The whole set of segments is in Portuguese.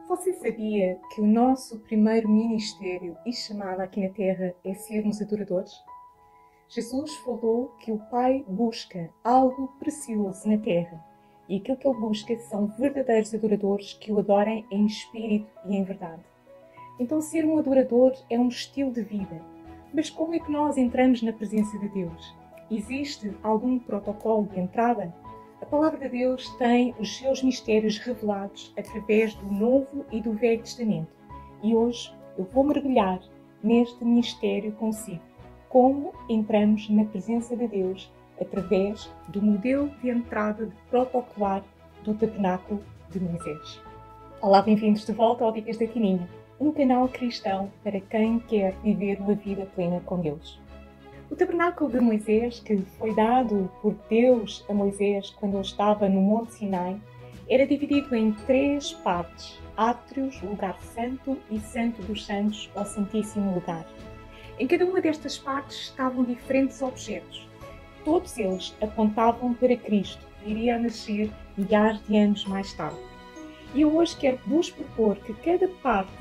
Você sabia que o nosso primeiro ministério e chamada aqui na Terra é sermos adoradores? Jesus falou que o Pai busca algo precioso na Terra e aquilo que Ele busca são verdadeiros adoradores que o adorem em espírito e em verdade. Então ser um adorador é um estilo de vida. Mas como é que nós entramos na presença de Deus? Existe algum protocolo de entrada? A Palavra de Deus tem os seus mistérios revelados através do Novo e do Velho Testamento. E hoje eu vou mergulhar neste mistério consigo. Como entramos na presença de Deus através do modelo de entrada protocolar do Tabernáculo de Moisés. Olá, bem-vindos de volta ao Dicas da Tininha, um canal cristão para quem quer viver uma vida plena com Deus. O Tabernáculo de Moisés, que foi dado por Deus a Moisés quando ele estava no Monte Sinai, era dividido em 3 partes: átrios, lugar santo e santo dos santos, ou santíssimo lugar. Em cada uma destas partes estavam diferentes objetos. Todos eles apontavam para Cristo, que iria nascer milhares de anos mais tarde. E eu hoje quero vos propor que cada parte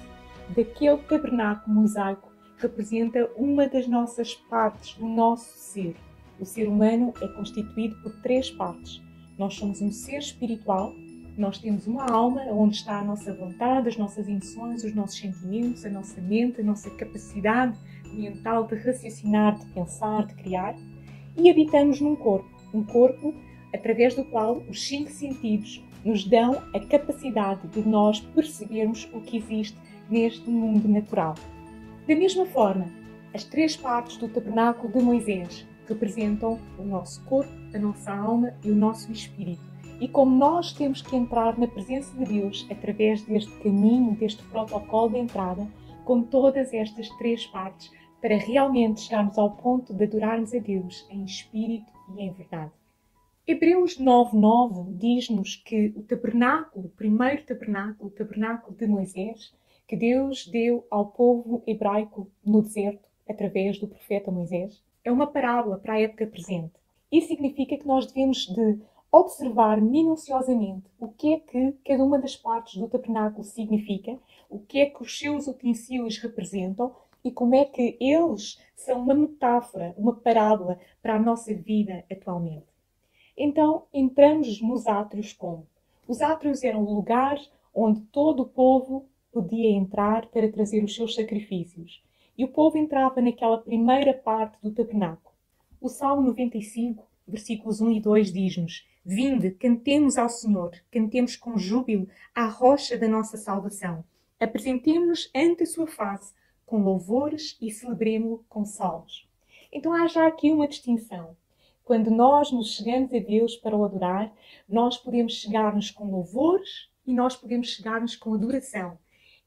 daquele tabernáculo mosaico representa uma das nossas partes do nosso ser. O ser humano é constituído por 3 partes. Nós somos um ser espiritual, nós temos uma alma onde está a nossa vontade, as nossas emoções, os nossos sentimentos, a nossa mente, a nossa capacidade mental de raciocinar, de pensar, de criar. E habitamos num corpo através do qual os 5 sentidos nos dão a capacidade de nós percebermos o que existe neste mundo natural. Da mesma forma, as 3 partes do tabernáculo de Moisés representam o nosso corpo, a nossa alma e o nosso espírito. E como nós temos que entrar na presença de Deus através deste caminho, deste protocolo de entrada, com todas estas 3 partes, para realmente chegarmos ao ponto de adorarmos a Deus em espírito e em verdade. Hebreus 9:9 diz-nos que o tabernáculo, o primeiro tabernáculo, o tabernáculo de Moisés, que Deus deu ao povo hebraico no deserto, através do profeta Moisés, é uma parábola para a época presente. Isso significa que nós devemos de observar minuciosamente o que é que cada uma das partes do tabernáculo significa, o que é que os seus utensílios representam e como é que eles são uma metáfora, uma parábola para a nossa vida atualmente. Então, entramos nos átrios como? Os átrios eram o lugar onde todo o povo podia entrar para trazer os seus sacrifícios. E o povo entrava naquela primeira parte do tabernáculo. O Salmo 95, versículos 1 e 2 diz-nos: Vinde, cantemos ao Senhor, cantemos com júbilo à rocha da nossa salvação. Apresentemo-nos ante a sua face com louvores e celebremo-lo com salmos. Então há já aqui uma distinção. Quando nós nos chegamos a Deus para o adorar, nós podemos chegar-nos com louvores e nós podemos chegar-nos com adoração.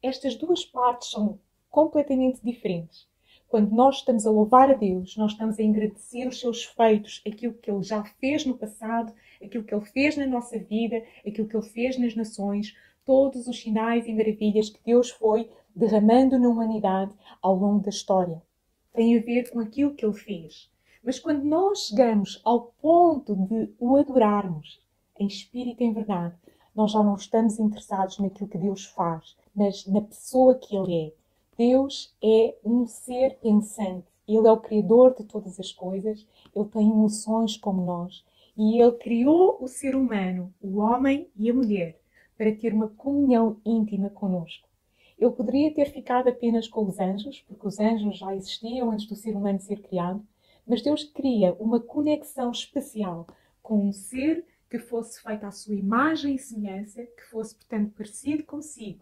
Estas 2 partes são completamente diferentes. Quando nós estamos a louvar a Deus, nós estamos a agradecer os seus feitos, aquilo que Ele já fez no passado, aquilo que Ele fez na nossa vida, aquilo que Ele fez nas nações, todos os sinais e maravilhas que Deus foi derramando na humanidade ao longo da história. Tem a ver com aquilo que Ele fez. Mas quando nós chegamos ao ponto de o adorarmos em espírito e em verdade, nós já não estamos interessados naquilo que Deus faz, mas na pessoa que Ele é. Deus é um ser pensante. Ele é o Criador de todas as coisas. Ele tem emoções como nós. E Ele criou o ser humano, o homem e a mulher, para ter uma comunhão íntima connosco. Ele poderia ter ficado apenas com os anjos, porque os anjos já existiam antes do ser humano ser criado, mas Deus cria uma conexão especial com um ser que fosse feito à sua imagem e semelhança, que fosse, portanto, parecido consigo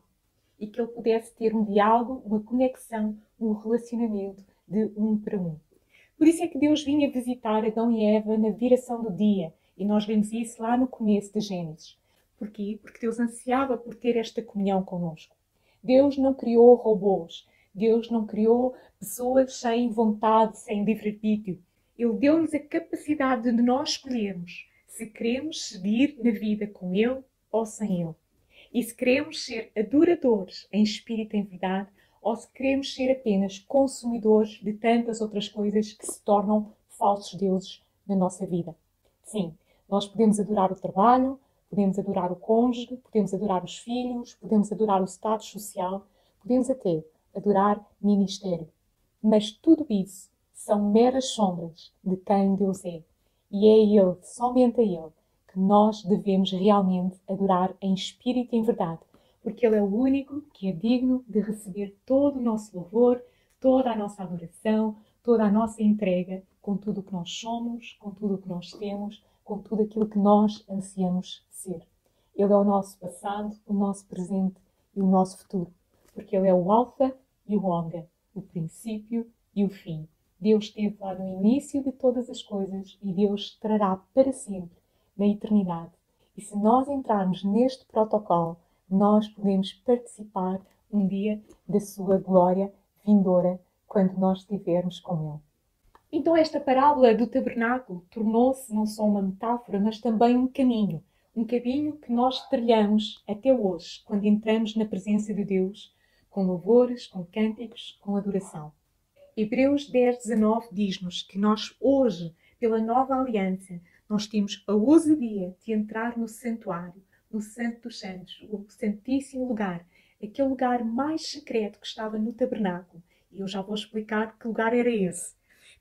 e que ele pudesse ter um diálogo, uma conexão, um relacionamento de um para um. Por isso é que Deus vinha visitar Adão e Eva na viração do dia e nós vemos isso lá no começo de Gênesis. Porquê? Porque Deus ansiava por ter esta comunhão connosco. Deus não criou robôs. Deus não criou pessoas sem vontade, sem livre-arbítrio. Ele deu-nos a capacidade de nós escolhermos se queremos seguir na vida com Ele ou sem Ele. E se queremos ser adoradores em espírito e em verdade ou se queremos ser apenas consumidores de tantas outras coisas que se tornam falsos deuses na nossa vida. Sim, nós podemos adorar o trabalho, Podemos adorar o cônjuge, podemos adorar os filhos, podemos adorar o status social, podemos até adorar ministério. Mas tudo isso são meras sombras de quem Deus é. E é a Ele, somente a Ele, que nós devemos realmente adorar em espírito e em verdade. Porque Ele é o único que é digno de receber todo o nosso louvor, toda a nossa adoração, toda a nossa entrega, com tudo o que nós somos, com tudo o que nós temos, com tudo aquilo que nós ansiamos ser. Ele é o nosso passado, o nosso presente e o nosso futuro. Porque Ele é o Alfa e o Ômega, o princípio e o fim. Deus esteve lá no início de todas as coisas e Deus trará para sempre, na eternidade. E se nós entrarmos neste protocolo, nós podemos participar um dia da sua glória vindoura, quando nós estivermos com Ele. Então esta parábola do tabernáculo tornou-se não só uma metáfora, mas também um caminho. Um caminho que nós trilhamos até hoje, quando entramos na presença de Deus, com louvores, com cânticos, com adoração. Hebreus 10:19 diz-nos que nós hoje, pela nova aliança, nós temos a ousadia de entrar no santuário, no Santo dos Santos, o santíssimo lugar, aquele lugar mais secreto que estava no tabernáculo. E eu já vou explicar que lugar era esse.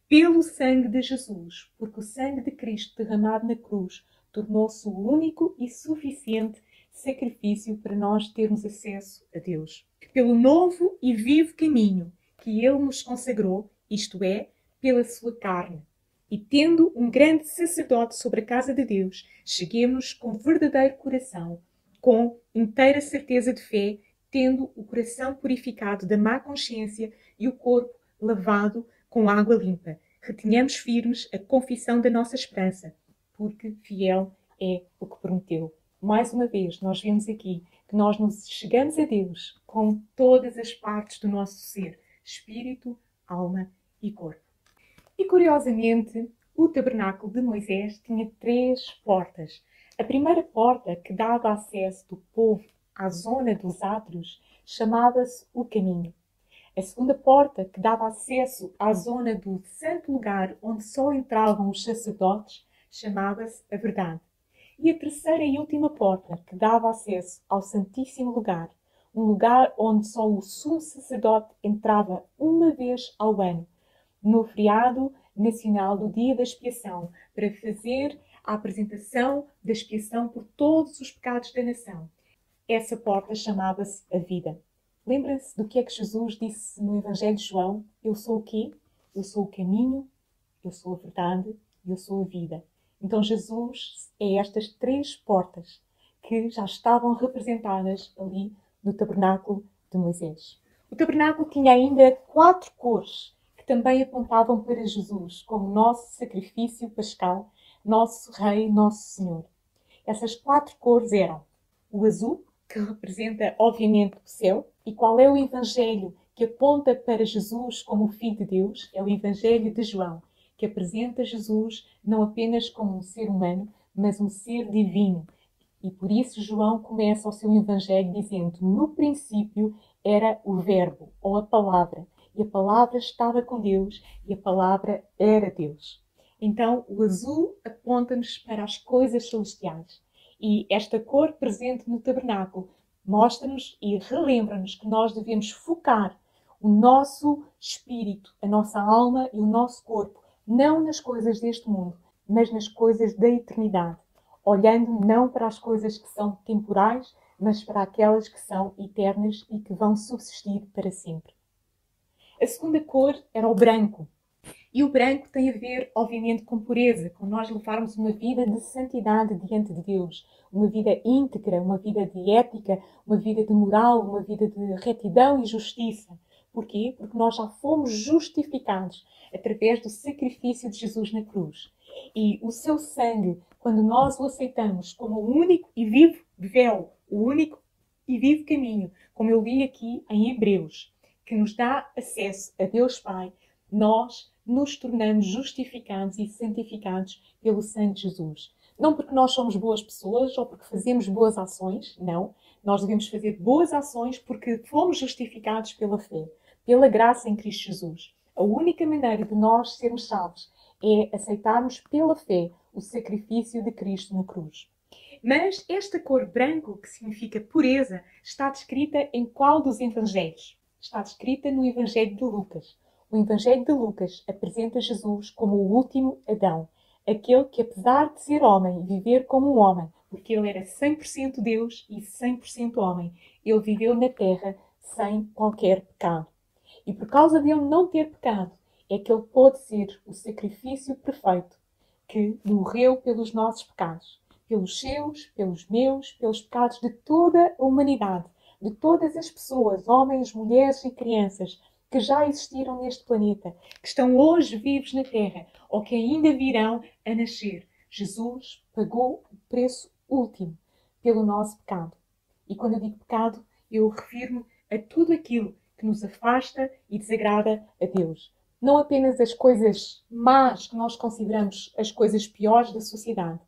Pelo sangue de Jesus, porque o sangue de Cristo derramado na cruz tornou-se o único e suficiente sacrifício para nós termos acesso a Deus. Pelo novo e vivo caminho que Ele nos consagrou, isto é, pela sua carne. E tendo um grande sacerdote sobre a casa de Deus, cheguemos com verdadeiro coração, com inteira certeza de fé, tendo o coração purificado da má consciência e o corpo lavado com água limpa. Retenhamos firmes a confissão da nossa esperança, porque fiel é o que prometeu. Mais uma vez, nós vemos aqui que nós nos chegamos a Deus com todas as partes do nosso ser, espírito, alma e corpo. E curiosamente, o tabernáculo de Moisés tinha 3 portas. A primeira porta, que dava acesso do povo à zona dos átrios, chamava-se o caminho. A segunda porta, que dava acesso à zona do santo lugar onde só entravam os sacerdotes, chamava-se a verdade. E a terceira e última porta, que dava acesso ao santíssimo lugar, um lugar onde só o sumo sacerdote entrava uma vez ao ano, no feriado nacional do Dia da Expiação, para fazer a apresentação da expiação por todos os pecados da nação. Essa porta chamava-se a vida. Lembra-se do que é que Jesus disse no Evangelho de João? Eu sou o quê? Eu sou o caminho, eu sou a verdade e eu sou a vida. Então Jesus é estas 3 portas que já estavam representadas ali no tabernáculo de Moisés. O tabernáculo tinha ainda 4 cores que também apontavam para Jesus como nosso sacrifício pascal, nosso Rei, nosso Senhor. Essas 4 cores eram o azul, que representa, obviamente, o céu. E qual é o Evangelho que aponta para Jesus como o Filho de Deus? É o Evangelho de João, que apresenta Jesus não apenas como um ser humano, mas um ser divino. E por isso João começa o seu Evangelho dizendo: no princípio era o Verbo, ou a Palavra, e a Palavra estava com Deus, e a Palavra era Deus. Então, o azul aponta-nos para as coisas celestiais. E esta cor presente no tabernáculo mostra-nos e relembra-nos que nós devemos focar o nosso espírito, a nossa alma e o nosso corpo, não nas coisas deste mundo, mas nas coisas da eternidade, olhando não para as coisas que são temporais, mas para aquelas que são eternas e que vão subsistir para sempre. A segunda cor era o branco. E o branco tem a ver, obviamente, com pureza, com nós levarmos uma vida de santidade diante de Deus, uma vida íntegra, uma vida de ética, uma vida de moral, uma vida de retidão e justiça. Porquê? Porque nós já fomos justificados através do sacrifício de Jesus na cruz. E o seu sangue, quando nós o aceitamos como o único e vivo véu, o único e vivo caminho, como eu li aqui em Hebreus, que nos dá acesso a Deus Pai, nós nos tornamos justificados e santificados pelo sangue de Jesus. Não porque nós somos boas pessoas ou porque fazemos boas ações, não. Nós devemos fazer boas ações porque fomos justificados pela fé, pela graça em Cristo Jesus. A única maneira de nós sermos salvos é aceitarmos pela fé o sacrifício de Cristo na cruz. Mas esta cor branco, que significa pureza, está descrita em qual dos evangelhos? Está descrita no Evangelho de Lucas. O Evangelho de Lucas apresenta Jesus como o último Adão, aquele que, apesar de ser homem, viver como um homem, porque ele era 100% Deus e 100% homem, ele viveu na terra sem qualquer pecado. E por causa de ele não ter pecado, é que ele pôde ser o sacrifício perfeito que morreu pelos nossos pecados, pelos seus, pelos meus, pelos pecados de toda a humanidade, de todas as pessoas, homens, mulheres e crianças que já existiram neste planeta, que estão hoje vivos na Terra ou que ainda virão a nascer. Jesus pagou o preço último pelo nosso pecado. E quando eu digo pecado, eu refiro-me a tudo aquilo que nos afasta e desagrada a Deus. Não apenas as coisas más que nós consideramos as coisas piores da sociedade.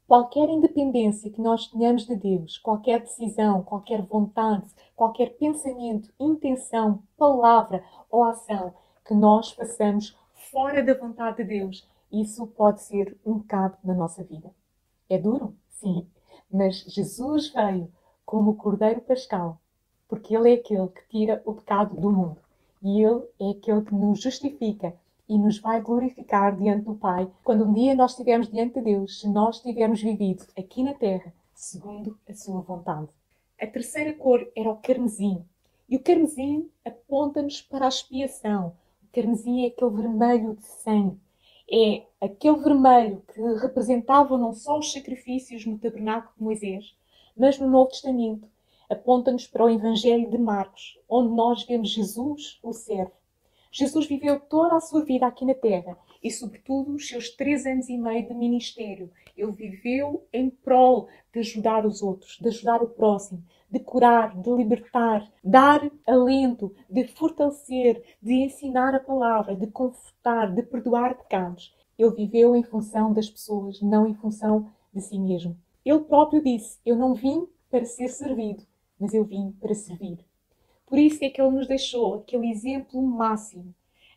Qualquer independência que nós tenhamos de Deus, qualquer decisão, qualquer vontade, qualquer pensamento, intenção, palavra ou ação que nós façamos fora da vontade de Deus, isso pode ser um pecado na nossa vida. É duro? Sim. Mas Jesus veio como o Cordeiro Pascal, porque Ele é aquele que tira o pecado do mundo. E Ele é aquele que nos justifica e nos vai glorificar diante do Pai quando um dia nós estivermos diante de Deus, se nós tivermos vivido aqui na terra segundo a sua vontade. A terceira cor era o carmesim. E o carmesim aponta-nos para a expiação. O carmesim é aquele vermelho de sangue. É aquele vermelho que representava não só os sacrifícios no tabernáculo de Moisés, mas no Novo Testamento aponta-nos para o Evangelho de Marcos, onde nós vemos Jesus, o servo. Jesus viveu toda a sua vida aqui na Terra e, sobretudo, os seus 3 anos e meio de ministério. Ele viveu em prol de ajudar os outros, de ajudar o próximo, de curar, de libertar, dar alento, de fortalecer, de ensinar a palavra, de confortar, de perdoar pecados. Ele viveu em função das pessoas, não em função de si mesmo. Ele próprio disse: eu não vim para ser servido, mas eu vim para servir. Por isso é que ele nos deixou aquele exemplo máximo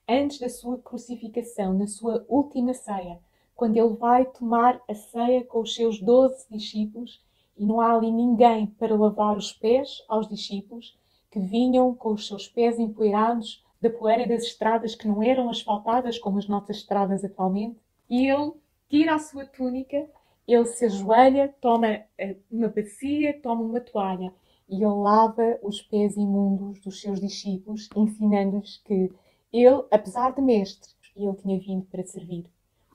antes da sua crucificação, na sua última ceia, quando ele vai tomar a ceia com os seus 12 discípulos e não há ali ninguém para lavar os pés aos discípulos que vinham com os seus pés empoeirados da poeira das estradas que não eram asfaltadas como as nossas estradas atualmente. E ele tira a sua túnica, ele se ajoelha, toma uma bacia, toma uma toalha e ele lava os pés imundos dos seus discípulos, ensinando-lhes que ele, apesar de mestre, ele tinha vindo para servir.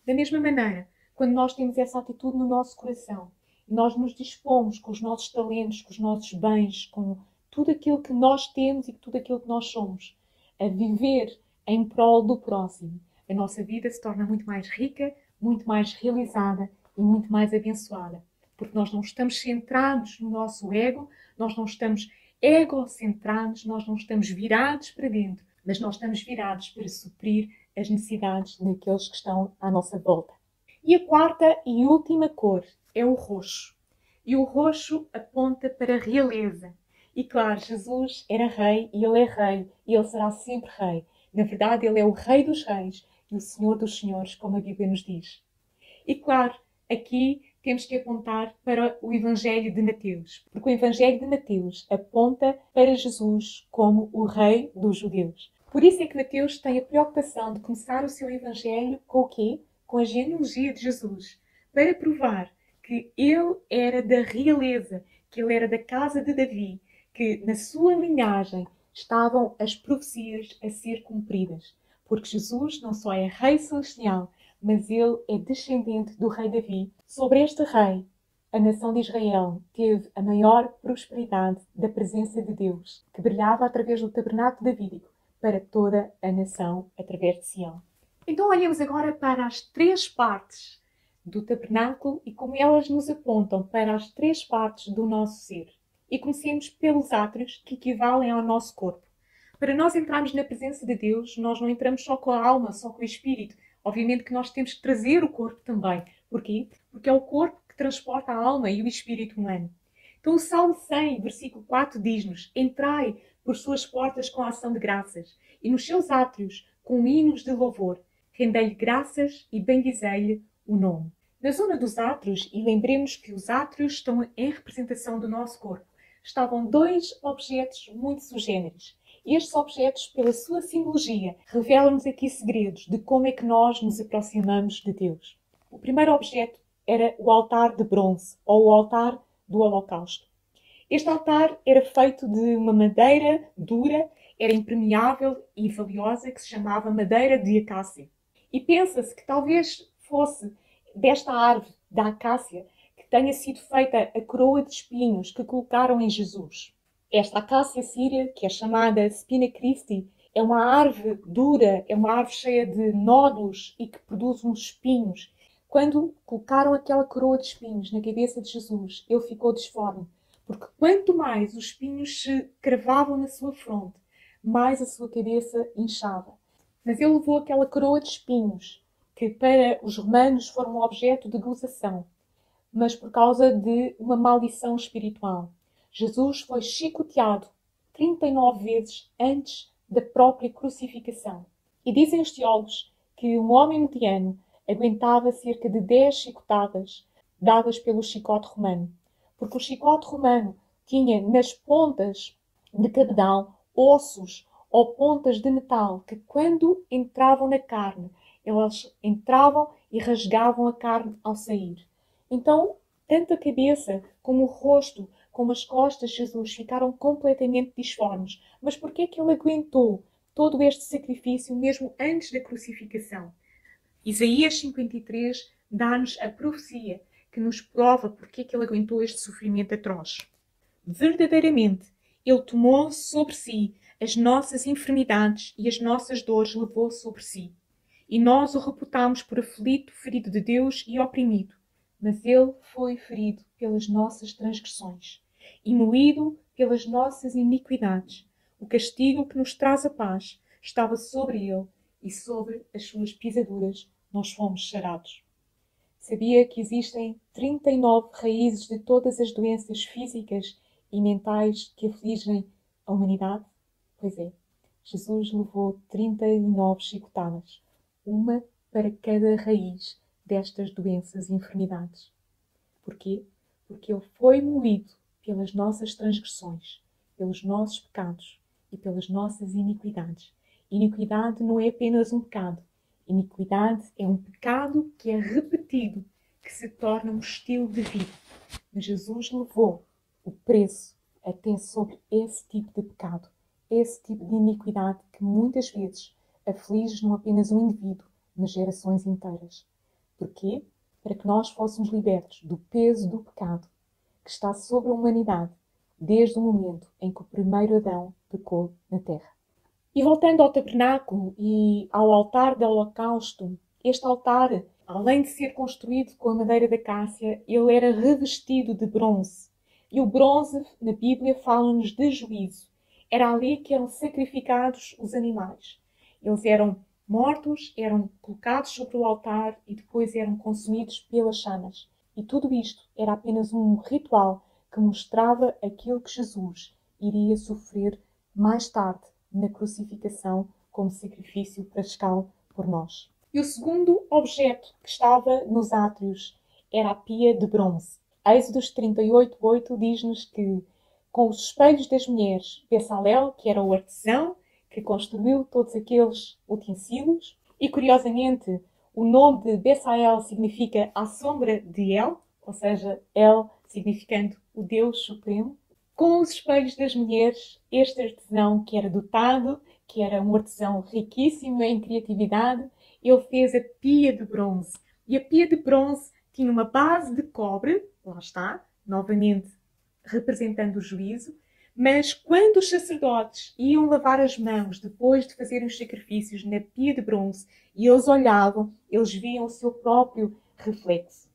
Da mesma maneira, quando nós temos essa atitude no nosso coração, nós nos dispomos com os nossos talentos, com os nossos bens, com tudo aquilo que nós temos e tudo aquilo que nós somos, a viver em prol do próximo, a nossa vida se torna muito mais rica, muito mais realizada e muito mais abençoada. Porque nós não estamos centrados no nosso ego, nós não estamos egocentrados, nós não estamos virados para dentro, mas nós estamos virados para suprir as necessidades daqueles que estão à nossa volta. E a quarta e última cor é o roxo. E o roxo aponta para a realeza. E claro, Jesus era rei e ele é rei e ele será sempre rei. Na verdade, ele é o rei dos reis e o senhor dos senhores, como a Bíblia nos diz. E claro, aqui temos que apontar para o Evangelho de Mateus, porque o Evangelho de Mateus aponta para Jesus como o rei dos judeus. Por isso é que Mateus tem a preocupação de começar o seu Evangelho com o quê? Com a genealogia de Jesus, para provar que ele era da realeza, que ele era da casa de Davi, que na sua linhagem estavam as profecias a ser cumpridas. Porque Jesus não só é rei celestial, mas ele é descendente do rei Davi. Sobre este rei, a nação de Israel teve a maior prosperidade da presença de Deus, que brilhava através do tabernáculo davídico para toda a nação através de Sião. Então olhemos agora para as 3 partes do tabernáculo e como elas nos apontam para as 3 partes do nosso ser. E comecemos pelos átrios que equivalem ao nosso corpo. Para nós entrarmos na presença de Deus, nós não entramos só com a alma, só com o espírito. Obviamente que nós temos que trazer o corpo também. Porquê? Porque é o corpo que transporta a alma e o espírito humano. Então o Salmo 100, versículo 4 diz-nos: entrai por suas portas com ação de graças e nos seus átrios com hinos de louvor. Rendei-lhe graças e bendizei-lhe o nome. Na zona dos átrios, e lembremos que os átrios estão em representação do nosso corpo, estavam dois objetos muito sugêneres. Estes objetos, pela sua simbologia, revelam-nos aqui segredos de como é que nós nos aproximamos de Deus. O primeiro objeto era o altar de bronze, ou o altar do holocausto. Este altar era feito de uma madeira dura, era impermeável e valiosa, que se chamava madeira de acácia. E pensa-se que talvez fosse desta árvore, da acácia, que tenha sido feita a coroa de espinhos que colocaram em Jesus. Esta acácia síria, que é chamada Spina Christi, é uma árvore dura, é uma árvore cheia de nódulos e que produz uns espinhos. Quando colocaram aquela coroa de espinhos na cabeça de Jesus, ele ficou disforme, porque quanto mais os espinhos se cravavam na sua fronte, mais a sua cabeça inchava. Mas ele levou aquela coroa de espinhos, que para os romanos foram um objeto de gozação, mas por causa de uma maldição espiritual. Jesus foi chicoteado 39 vezes antes da própria crucificação. E dizem os teólogos que um homem mediano aguentava cerca de 10 chicotadas dadas pelo chicote romano. Porque o chicote romano tinha nas pontas de cabedal ossos ou pontas de metal que, quando entravam na carne, elas entravam e rasgavam a carne ao sair. Então, tanto a cabeça como o rosto, como as costas de Jesus ficaram completamente disformes. Mas por que é que ele aguentou todo este sacrifício mesmo antes da crucificação? Isaías 53 dá-nos a profecia que nos prova porque é que ele aguentou este sofrimento atroz. Verdadeiramente, ele tomou sobre si as nossas enfermidades e as nossas dores levou sobre si. E nós o reputámos por aflito, ferido de Deus e oprimido. Mas ele foi ferido pelas nossas transgressões e moído pelas nossas iniquidades. O castigo que nos traz a paz estava sobre ele e sobre as suas pisaduras nós fomos sarados. Sabia que existem 39 raízes de todas as doenças físicas e mentais que afligem a humanidade? Pois é, Jesus levou 39 chicotadas, uma para cada raiz destas doenças e enfermidades. Porquê? Porque ele foi moído pelas nossas transgressões, pelos nossos pecados e pelas nossas iniquidades. Iniquidade não é apenas um pecado. Iniquidade é um pecado que é repetido, que se torna um estilo de vida. Mas Jesus levou o preço até sobre esse tipo de pecado, esse tipo de iniquidade que muitas vezes aflige não apenas um indivíduo, mas gerações inteiras. Porquê? Para que nós fôssemos libertos do peso do pecado que está sobre a humanidade desde o momento em que o primeiro Adão pecou na terra. E voltando ao tabernáculo e ao altar do holocausto, este altar, além de ser construído com a madeira da acácia, ele era revestido de bronze. E o bronze, na Bíblia, fala-nos de juízo. Era ali que eram sacrificados os animais. Eles eram mortos, eram colocados sobre o altar e depois eram consumidos pelas chamas. E tudo isto era apenas um ritual que mostrava aquilo que Jesus iria sofrer mais tarde na crucificação como sacrifício pascal por nós. E o segundo objeto que estava nos átrios era a pia de bronze. Êxodos 38:8 diz-nos que com os espelhos das mulheres, Bezalel, que era o artesão que construiu todos aqueles utensílios, e curiosamente o nome de Bezalel significa a sombra de El, ou seja, El significando o Deus Supremo. Com os espelhos das mulheres, este artesão que era dotado, que era um artesão riquíssimo em criatividade, ele fez a pia de bronze. E a pia de bronze tinha uma base de cobre, lá está, novamente representando o juízo, mas quando os sacerdotes iam lavar as mãos depois de fazerem os sacrifícios na pia de bronze e eles olhavam, eles viam o seu próprio reflexo.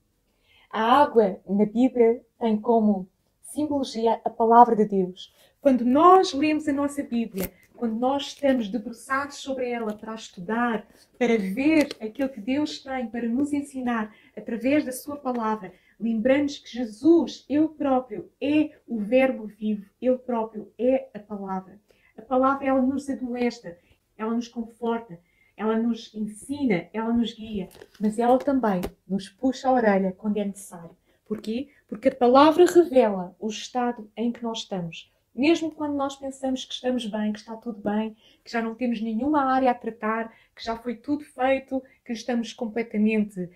A água na Bíblia tem como simbologia a palavra de Deus. Quando nós lemos a nossa Bíblia, quando nós estamos debruçados sobre ela para a estudar, para ver aquilo que Deus tem para nos ensinar através da sua palavra, lembramos que Jesus, Ele próprio, é o Verbo vivo, Ele próprio é a palavra. A palavra, ela nos admoesta, ela nos conforta, ela nos ensina, ela nos guia, mas ela também nos puxa a orelha quando é necessário. Porquê? Porque a palavra revela o estado em que nós estamos. Mesmo quando nós pensamos que estamos bem, que está tudo bem, que já não temos nenhuma área a tratar, que já foi tudo feito, que estamos completamente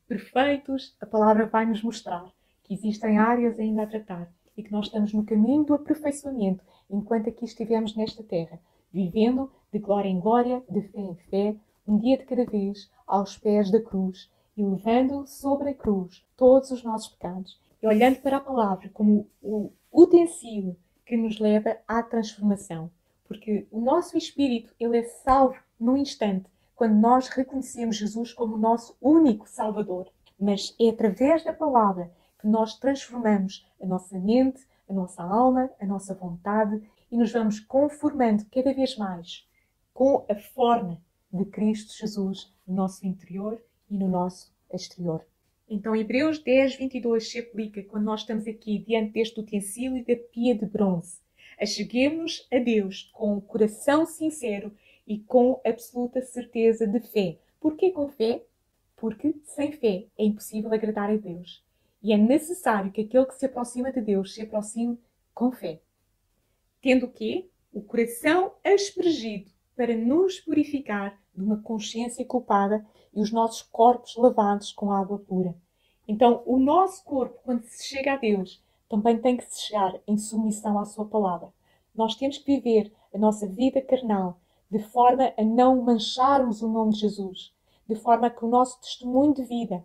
perfeitos, a palavra vai nos mostrar que existem áreas ainda a tratar e que nós estamos no caminho do aperfeiçoamento enquanto aqui estivemos nesta terra, vivendo de glória em glória, de fé em fé, um dia de cada vez, aos pés da cruz e levando sobre a cruz todos os nossos pecados e olhando para a palavra como o utensílio que nos leva à transformação. Porque o nosso espírito, ele é salvo num instante, quando nós reconhecemos Jesus como o nosso único Salvador. Mas é através da palavra que nós transformamos a nossa mente, a nossa alma, a nossa vontade e nos vamos conformando cada vez mais com a forma de Cristo Jesus no nosso interior e no nosso exterior. Então, Hebreus 10, 22 se aplica quando nós estamos aqui diante deste utensílio da pia de bronze. Acheguemos-nos a Deus com o coração sincero e com absoluta certeza de fé. Porquê com fé? Porque sem fé é impossível agradar a Deus. E é necessário que aquele que se aproxima de Deus se aproxime com fé. Tendo o quê? O coração aspergido para nos purificar de uma consciência culpada e os nossos corpos lavados com água pura. Então, o nosso corpo, quando se chega a Deus, também tem que se chegar em submissão à sua palavra. Nós temos que viver a nossa vida carnal de forma a não mancharmos o nome de Jesus, de forma que o nosso testemunho de vida,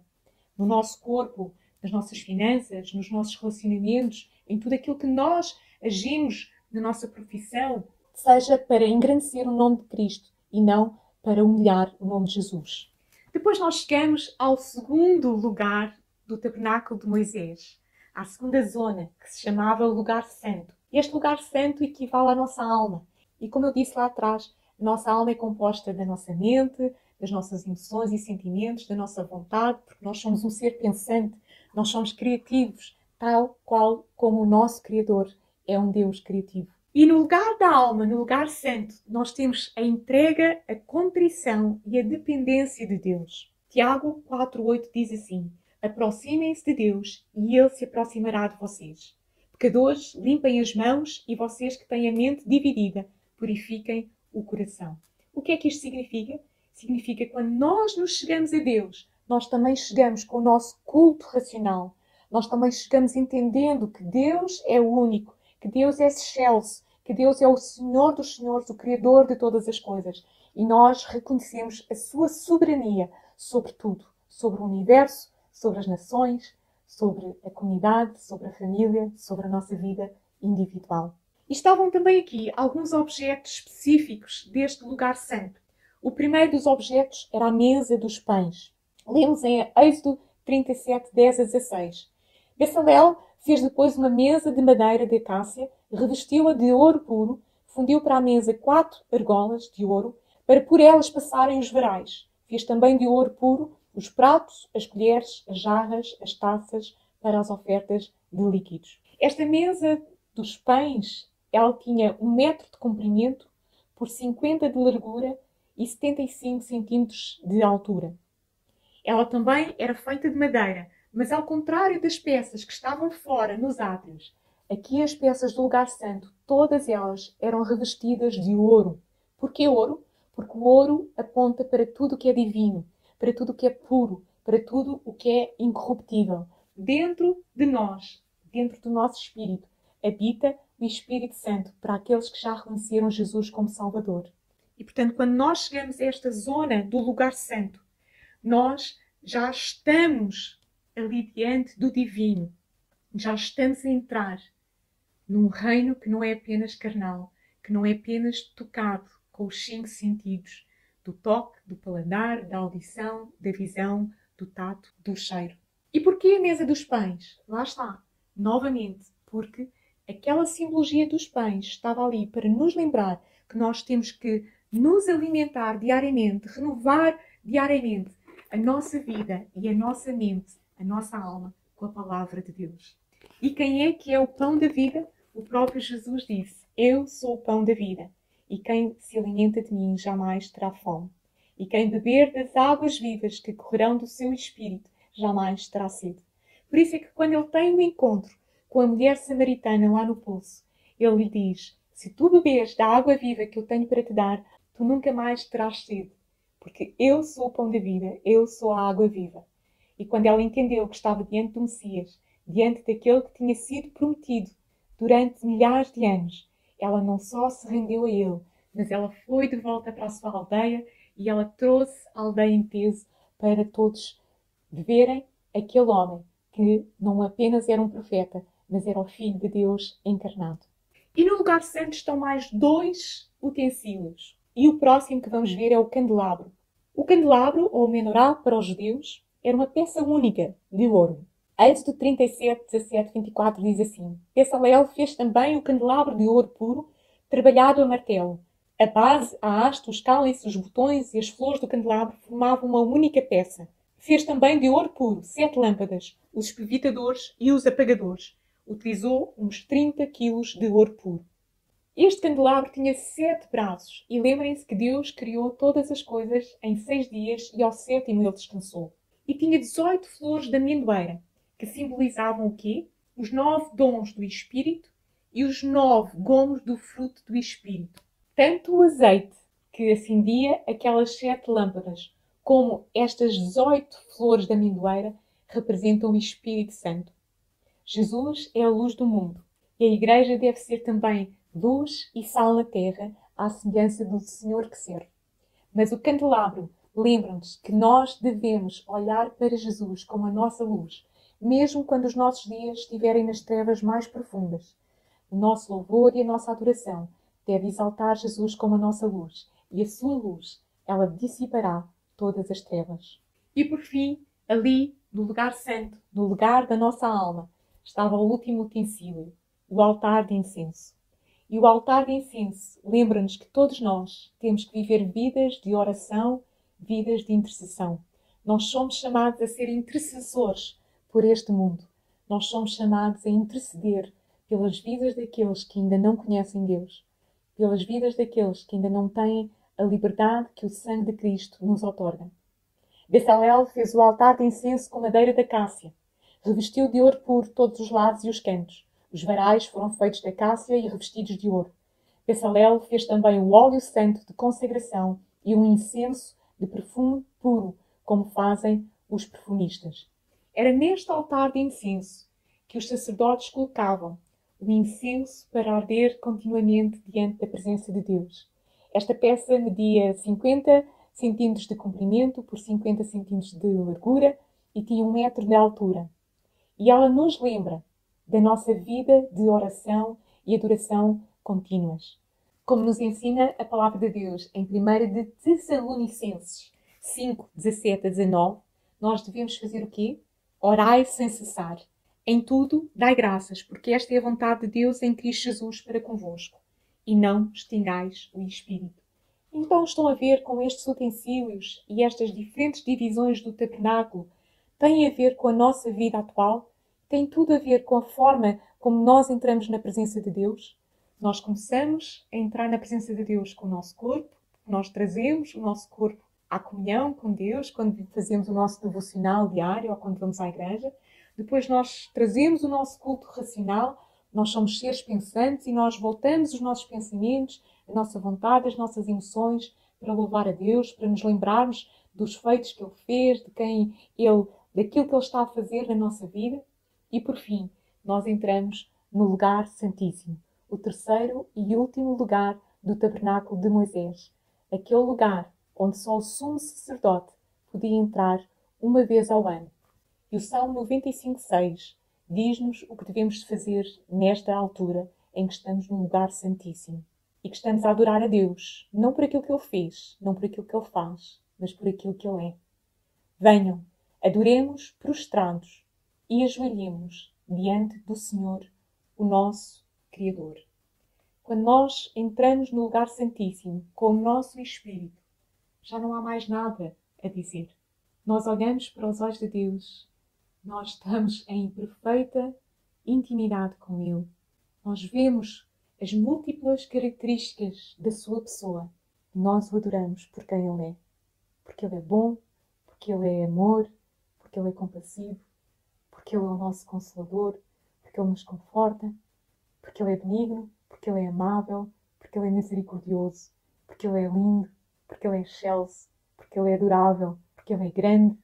no nosso corpo, nas nossas finanças, nos nossos relacionamentos, em tudo aquilo que nós agimos na nossa profissão, seja para engrandecer o nome de Cristo e não para humilhar o nome de Jesus. Depois nós chegamos ao segundo lugar do tabernáculo de Moisés, à segunda zona, que se chamava o lugar santo. Este lugar santo equivale à nossa alma. E como eu disse lá atrás, a nossa alma é composta da nossa mente, das nossas emoções e sentimentos, da nossa vontade, porque nós somos um ser pensante, nós somos criativos, tal qual como o nosso Criador é um Deus criativo. E no lugar da alma, no lugar santo, nós temos a entrega, a contrição e a dependência de Deus. Tiago 4,8 diz assim: aproximem-se de Deus e Ele se aproximará de vocês. Pecadores, limpem as mãos e vocês que têm a mente dividida, purifiquem o coração. O que é que isto significa? Significa que quando nós nos chegamos a Deus, nós também chegamos com o nosso culto racional. Nós também chegamos entendendo que Deus é o único, que Deus é excelso, que Deus é o Senhor dos Senhores, o Criador de todas as coisas. E nós reconhecemos a sua soberania sobre tudo, sobre o universo, sobre as nações, sobre a comunidade, sobre a família, sobre a nossa vida individual. E estavam também aqui alguns objetos específicos deste lugar santo. O primeiro dos objetos era a mesa dos pães. Lemos em Êxodo 37, 10 a 16. Bezalel fez depois uma mesa de madeira de acácia, revestiu-a de ouro puro, fundiu para a mesa 4 argolas de ouro, para por elas passarem os varais. Fez também de ouro puro os pratos, as colheres, as jarras, as taças, para as ofertas de líquidos. Esta mesa dos pães, ela tinha 1 metro de comprimento, por 50 de largura e 75 centímetros de altura. Ela também era feita de madeira, mas ao contrário das peças que estavam fora nos átrios, aqui as peças do lugar santo, todas elas eram revestidas de ouro. Porquê ouro? Porque o ouro aponta para tudo o que é divino, para tudo o que é puro, para tudo o que é incorruptível. Dentro de nós, dentro do nosso espírito, habita o Espírito Santo para aqueles que já reconheceram Jesus como Salvador. E, portanto, quando nós chegamos a esta zona do lugar santo, nós já estamos ali diante do divino. Já estamos a entrar num reino que não é apenas carnal, que não é apenas tocado com os 5 sentidos, do toque, do paladar, da audição, da visão, do tato, do cheiro. E porquê a mesa dos pães? Lá está, novamente, porque aquela simbologia dos pães estava ali para nos lembrar que nós temos que nos alimentar diariamente, renovar diariamente a nossa vida e a nossa mente, a nossa alma, com a palavra de Deus. E quem é que é o pão da vida? O próprio Jesus disse: eu sou o pão da vida, e quem se alimenta de mim jamais terá fome. e quem beber das águas vivas que correrão do seu espírito jamais terá sede. Por isso é que quando ele tem um encontro com a mulher samaritana lá no poço, ele lhe diz: se tu beberes da água viva que eu tenho para te dar, tu nunca mais terás sede, porque eu sou o pão da vida, eu sou a água viva. E quando ela entendeu que estava diante do Messias, diante daquele que tinha sido prometido durante milhares de anos, ela não só se rendeu a ele, mas ela foi de volta para a sua aldeia e ela trouxe a aldeia em peso para todos verem aquele homem que não apenas era um profeta, mas era o Filho de Deus encarnado. E no lugar santo estão mais 2 utensílios. E o próximo que vamos ver é o candelabro. O candelabro, ou menorá para os judeus, era uma peça única de ouro. Êxodo 37, 17, 24 diz assim: Bezalel fez também o candelabro de ouro puro, trabalhado a martelo. A base, a haste, os cálices, os botões e as flores do candelabro formavam uma única peça. Fez também de ouro puro 7 lâmpadas, os espevitadores e os apagadores. Utilizou uns 30 quilos de ouro puro. Este candelabro tinha 7 braços, e lembrem-se que Deus criou todas as coisas em 6 dias e ao 7º ele descansou. E tinha 18 flores de amendoeira, que simbolizavam o quê? Os 9 dons do Espírito e os 9 gomos do fruto do Espírito. Tanto o azeite que acendia aquelas 7 lâmpadas, como estas 18 flores de amendoeira representam o Espírito Santo. Jesus é a luz do mundo e a Igreja deve ser também luz e sal na terra, à semelhança do Senhor que serve. Mas o candelabro lembra-nos que nós devemos olhar para Jesus como a nossa luz, mesmo quando os nossos dias estiverem nas trevas mais profundas. O nosso louvor e a nossa adoração deve exaltar Jesus como a nossa luz, e a sua luz, ela dissipará todas as trevas. E por fim, ali, no lugar santo, no lugar da nossa alma, estava o último utensílio, o altar de incenso. E o altar de incenso lembra-nos que todos nós temos que viver vidas de oração, vidas de intercessão. Nós somos chamados a ser intercessores por este mundo. Nós somos chamados a interceder pelas vidas daqueles que ainda não conhecem Deus, pelas vidas daqueles que ainda não têm a liberdade que o sangue de Cristo nos outorga. Bezalel fez o altar de incenso com madeira de acácia. Revestiu de ouro puro todos os lados e os cantos. Os varais foram feitos de acácia e revestidos de ouro. Bezalel fez também o óleo santo de consagração e um incenso de perfume puro, como fazem os perfumistas. Era neste altar de incenso que os sacerdotes colocavam o incenso para arder continuamente diante da presença de Deus. Esta peça media 50 centímetros de comprimento por 50 centímetros de largura e tinha 1 metro de altura. E ela nos lembra da nossa vida de oração e adoração contínuas. Como nos ensina a palavra de Deus em 1 de Tessalonicenses 5, 17 a 19, nós devemos fazer o quê? Orai sem cessar. Em tudo, dai graças, porque esta é a vontade de Deus em Cristo Jesus para convosco. E não extingais o Espírito. Então estão a ver com estes utensílios e estas diferentes divisões do tabernáculo têm a ver com a nossa vida atual? Tem tudo a ver com a forma como nós entramos na presença de Deus? Nós começamos a entrar na presença de Deus com o nosso corpo, nós trazemos o nosso corpo à comunhão com Deus, quando fazemos o nosso devocional diário ou quando vamos à igreja. Depois nós trazemos o nosso culto racional, nós somos seres pensantes e nós voltamos os nossos pensamentos, a nossa vontade, as nossas emoções para louvar a Deus, para nos lembrarmos dos feitos que Ele fez, daquilo que Ele está a fazer na nossa vida. E por fim, nós entramos no lugar santíssimo, o terceiro e último lugar do tabernáculo de Moisés. Aquele lugar onde só o sumo sacerdote podia entrar uma vez ao ano. E o Salmo 95:6 diz-nos o que devemos fazer nesta altura em que estamos no lugar santíssimo. E que estamos a adorar a Deus, não por aquilo que Ele fez, não por aquilo que Ele faz, mas por aquilo que Ele é. Venham, adoremos prostrados e ajoelhemos diante do Senhor, o nosso Criador. Quando nós entramos no lugar santíssimo com o nosso Espírito, já não há mais nada a dizer. Nós olhamos para os olhos de Deus, nós estamos em perfeita intimidade com Ele. Nós vemos as múltiplas características da sua pessoa e nós o adoramos por quem Ele é. porque Ele é bom, porque Ele é amor, porque Ele é compassivo, porque Ele é o nosso Consolador, porque Ele nos conforta, porque Ele é benigno, porque Ele é amável, porque Ele é misericordioso, porque Ele é lindo, porque Ele é excelso, porque Ele é adorável, porque Ele é grande,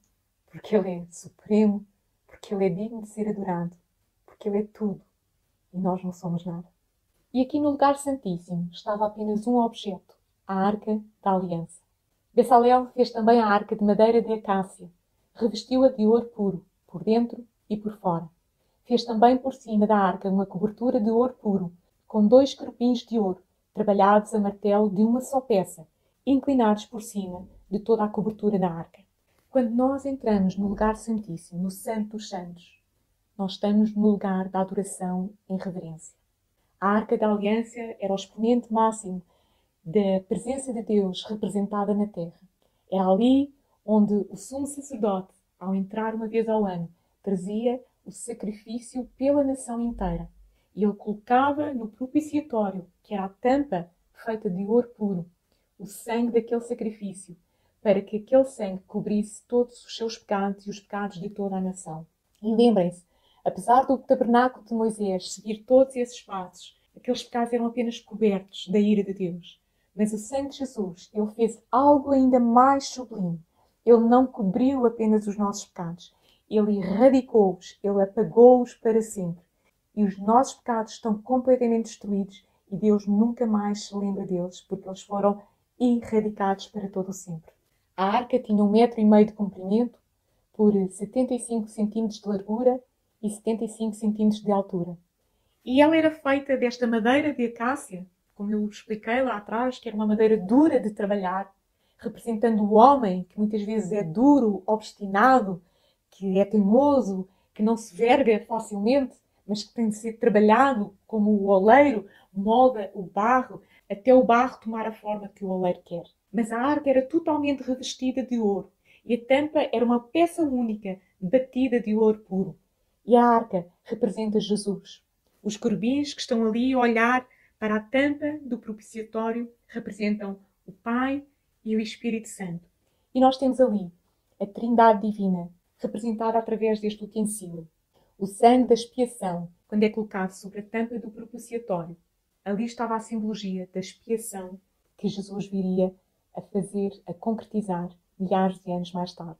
porque Ele é supremo, porque Ele é digno de ser adorado, porque Ele é tudo e nós não somos nada. E aqui no lugar santíssimo estava apenas um objeto, a Arca da Aliança. Bezalel fez também a arca de madeira de acácia, revestiu-a de ouro puro, por dentro e por fora. Fez também por cima da arca uma cobertura de ouro puro, com 2 querubins de ouro, trabalhados a martelo de uma só peça, inclinados por cima de toda a cobertura da arca. Quando nós entramos no lugar santíssimo, no Santo dos Santos, nós estamos no lugar da adoração em reverência. A Arca da Aliança era o exponente máximo da presença de Deus representada na terra. Era ali onde o sumo sacerdote, ao entrar uma vez ao ano, trazia o sacrifício pela nação inteira. E ele colocava no propiciatório, que era a tampa feita de ouro puro, o sangue daquele sacrifício, para que aquele sangue cobrisse todos os seus pecados e os pecados de toda a nação. E lembrem-se, apesar do tabernáculo de Moisés seguir todos esses passos, aqueles pecados eram apenas cobertos da ira de Deus. Mas o sangue de Jesus, ele fez algo ainda mais sublime. Ele não cobriu apenas os nossos pecados. Ele erradicou-os, ele apagou-os para sempre. E os nossos pecados estão completamente destruídos e Deus nunca mais se lembra deles, porque eles foram erradicados para todo o sempre. A arca tinha 1,5 metro de comprimento, por 75 centímetros de largura e 75 centímetros de altura. E ela era feita desta madeira de acácia, como eu expliquei lá atrás, que era uma madeira dura de trabalhar, representando o homem, que muitas vezes é duro, obstinado, que é teimoso, que não se verga facilmente, mas que tem de ser trabalhado como o oleiro molda o barro, até o barro tomar a forma que o oleiro quer. Mas a arca era totalmente revestida de ouro, e a tampa era uma peça única, batida de ouro puro. E a arca representa Jesus. Os querubins que estão ali a olhar para a tampa do propiciatório representam o Pai e o Espírito Santo. E nós temos ali a Trindade Divina, representada através deste utensílio. O sangue da expiação, quando é colocado sobre a tampa do propiciatório, ali estava a simbologia da expiação que Jesus viria a fazer, a concretizar milhares de anos mais tarde.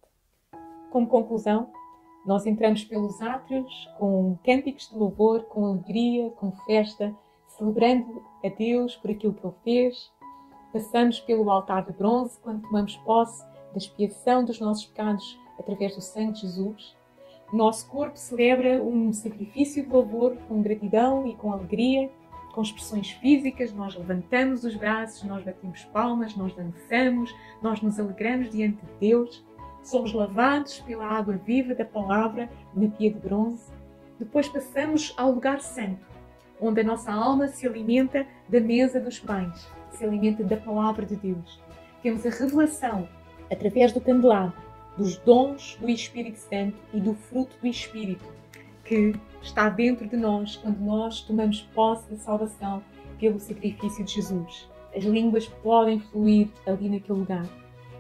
Como conclusão, nós entramos pelos átrios com cânticos de louvor, com alegria, com festa, celebrando a Deus por aquilo que Ele fez. Passamos pelo altar de bronze quando tomamos posse da expiação dos nossos pecados através do sangue de Jesus. O nosso corpo celebra um sacrifício de louvor com gratidão e com alegria, com expressões físicas. Nós levantamos os braços, nós batemos palmas, nós dançamos, nós nos alegramos diante de Deus. Somos lavados pela água viva da palavra na pia de bronze. Depois passamos ao lugar santo, onde a nossa alma se alimenta da mesa dos pães, se alimenta da palavra de Deus. Temos a revelação, através do candelabro, dos dons do Espírito Santo e do fruto do Espírito, que está dentro de nós quando nós tomamos posse da salvação pelo sacrifício de Jesus. As línguas podem fluir ali naquele lugar.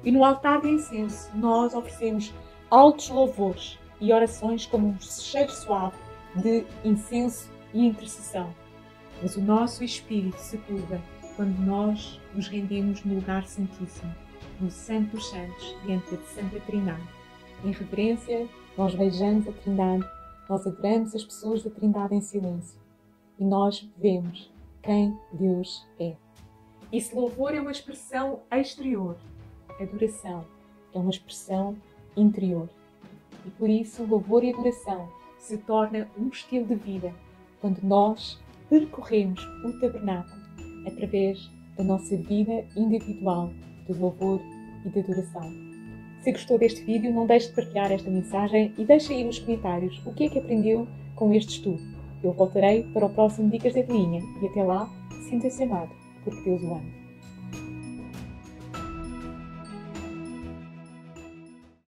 E no altar de incenso nós oferecemos altos louvores e orações como um cheiro suave de incenso e intercessão. Mas o nosso espírito se curva quando nós nos rendemos no lugar santíssimo, no Santo dos Santos, diante da Santa Trindade. Em reverência, nós beijamos a Trindade, nós adoramos as pessoas da Trindade em silêncio e nós vemos quem Deus é. Esse louvor é uma expressão exterior. A adoração é uma expressão interior. E por isso, o louvor e a adoração se torna um estilo de vida quando nós percorremos o tabernáculo através da nossa vida individual de louvor e de adoração. Se gostou deste vídeo, não deixe de partilhar esta mensagem e deixe aí nos comentários o que é que aprendeu com este estudo. Eu voltarei para o próximo Dicas da Velhinha e até lá, sinta-se amado, porque Deus o ama.